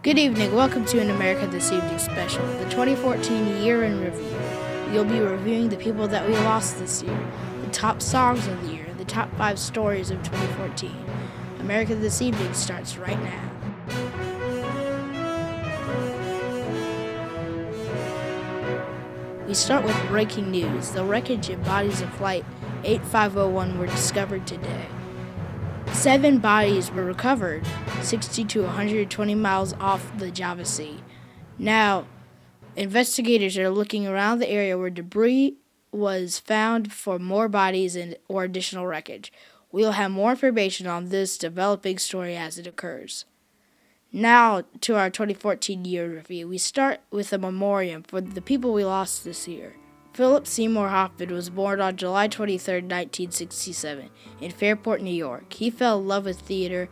Good evening. Welcome to An America This Evening special, the 2014 Year in Review. We'll be reviewing the people that we lost this year, the top songs of the year, and the top 5 stories of 2014. America This Evening starts right now. We start with breaking news. The wreckage and bodies of Flight 8501 were discovered today. 7 bodies were recovered 60 to 120 miles off the Java Sea. Now, investigators are looking around the area where debris was found for more bodies or additional wreckage. We'll have more information on this developing story as it occurs. Now to our 2014 year review. We start with a memoriam for the people we lost this year. Philip Seymour Hoffman was born on July 23, 1967, in Fairport, New York. He fell in love with theater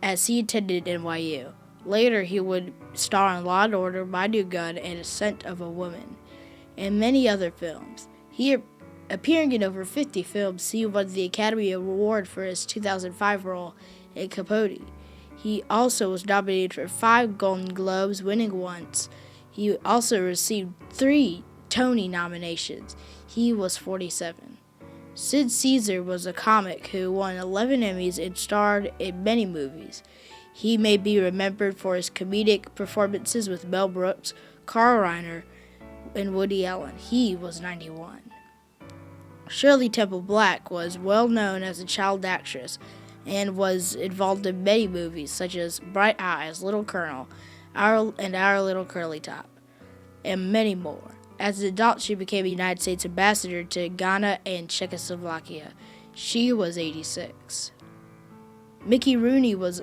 as he attended NYU. Later, he would star in Law & Order, My New Gun, and A Scent of a Woman, and many other films. Appearing in over 50 films, he won the Academy Award for his 2005 role in Capote. He also was nominated for 5 Golden Globes, winning once. He also received 3 Tony nominations. He was 47. Sid Caesar was a comic who won 11 Emmys and starred in many movies. He may be remembered for his comedic performances with Mel Brooks, Carl Reiner, and Woody Allen. He was 91. Shirley Temple Black was well known as a child actress and was involved in many movies such as Bright Eyes, Little Colonel, Our Little Curly Top, and many more. As an adult, she became a United States ambassador to Ghana and Czechoslovakia. She was 86. Mickey Rooney was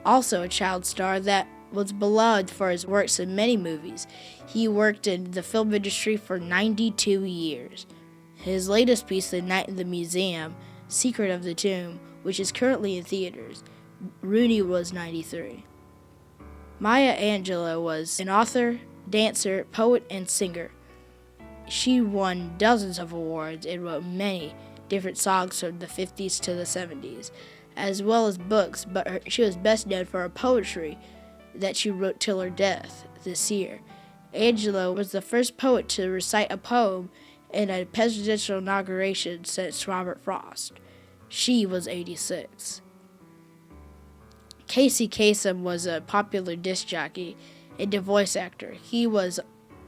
also a child star that was beloved for his works in many movies. He worked in the film industry for 92 years. His latest piece, The Night in the Museum, Secret of the Tomb, which is currently in theaters, Rooney was 93. Maya Angelou was an author, dancer, poet, and singer. She won dozens of awards and wrote many different songs from the 50s to the 70s, as well as books, but she was best known for her poetry that she wrote till her death this year. Angelou was the first poet to recite a poem in a presidential inauguration since Robert Frost. She was 86. Casey Kasem was a popular disc jockey and a voice actor. He was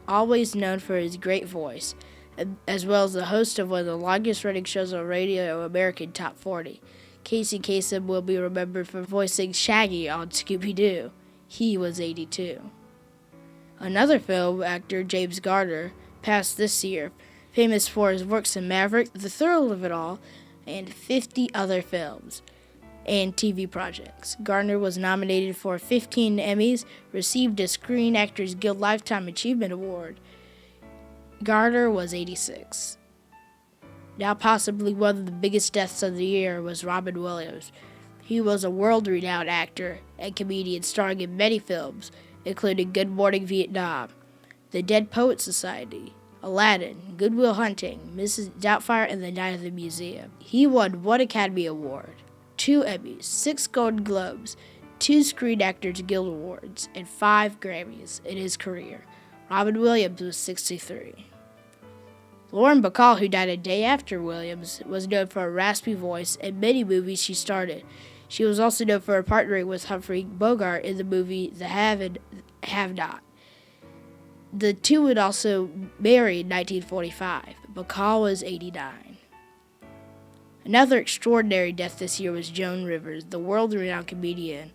always known for his great voice, as well as the host of one of the longest-running shows on radio, American Top 40. Casey Kasem will be remembered for voicing Shaggy on Scooby-Doo. He was 82. Another film actor, James Garner, passed this year, famous for his works in Maverick, The Thrill of It All, and 50 other films and TV projects. Garner was nominated for 15 Emmys, received a Screen Actors Guild Lifetime Achievement Award. Garner was 86. Now possibly one of the biggest deaths of the year was Robin Williams. He was a world-renowned actor and comedian starring in many films, including Good Morning Vietnam, The Dead Poets Society, Aladdin, Good Will Hunting, Mrs. Doubtfire, and The Night of the Museum. He won 1 Academy Award, 2 Emmys, 6 Golden Globes, 2 Screen Actors Guild Awards, and 5 Grammys in his career. Robin Williams was 63. Lauren Bacall, who died a day after Williams, was known for a raspy voice and many movies she starred in. She was also known for partnering with Humphrey Bogart in the movie The Have and Have Not. The two would also marry in 1945. Bacall was 89. Another extraordinary death this year was Joan Rivers, the world-renowned comedian.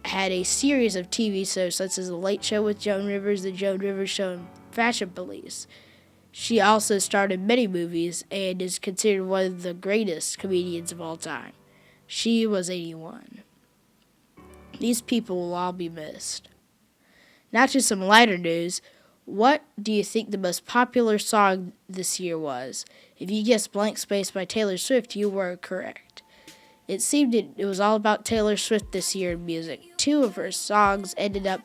Had a series of TV shows such as The Late Show with Joan Rivers, The Joan Rivers Show, and Fashion Police. She also starred in many movies and is considered one of the greatest comedians of all time. She was 81. These people will all be missed. Now to some lighter news. What do you think the most popular song this year was? If you guessed Blank Space by Taylor Swift, you were correct. It seemed it was all about Taylor Swift this year in music. 2 of her songs ended up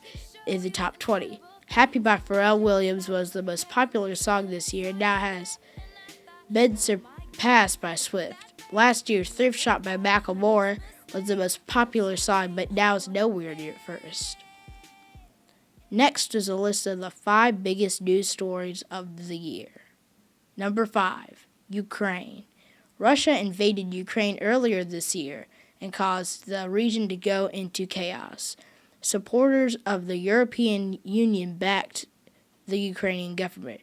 in the top 20. Happy by Pharrell Williams was the most popular song this year and now has been surpassed by Swift. Last year, Thrift Shop by Macklemore was the most popular song, but now is nowhere near first. Next is a list of the 5 biggest news stories of the year. Number 5, Ukraine. Russia invaded Ukraine earlier this year and caused the region to go into chaos. Supporters of the European Union backed the Ukrainian government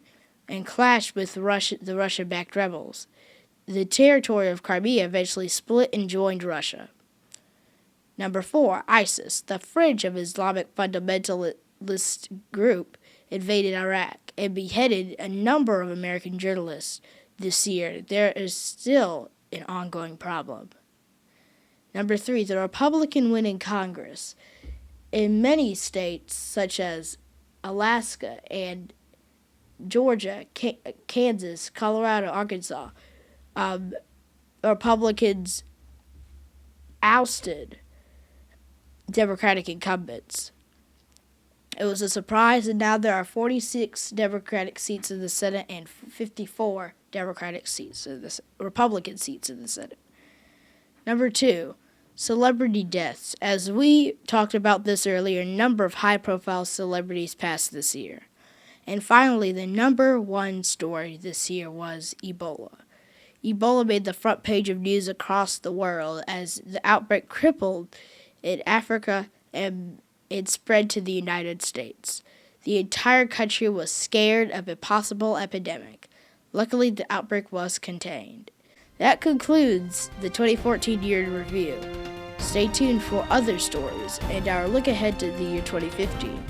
and clashed with the Russia-backed rebels. The territory of Crimea eventually split and joined Russia. Number 4, ISIS. The fringe of Islamic fundamentalist group invaded Iraq and beheaded a number of American journalists this year. There is still an ongoing problem. Number 3, the Republican win in Congress. In many states, such as Alaska and Georgia, Kansas, Colorado, Arkansas, Republicans ousted Democratic incumbents. It was a surprise, and now there are 46 Democratic seats in the Senate and 54 Republican seats in the Senate. Number 2, celebrity deaths. As we talked about this earlier, a number of high-profile celebrities passed this year. And finally, the number 1 story this year was Ebola. Ebola made the front page of news across the world as the outbreak crippled in Africa and it spread to the United States. The entire country was scared of a possible epidemic. Luckily, the outbreak was contained. That concludes the 2014 year in review. Stay tuned for other stories and our look ahead to the year 2015.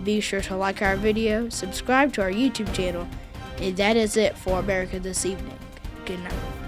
Be sure to like our video, subscribe to our YouTube channel, and that is it for America This Evening. Good night.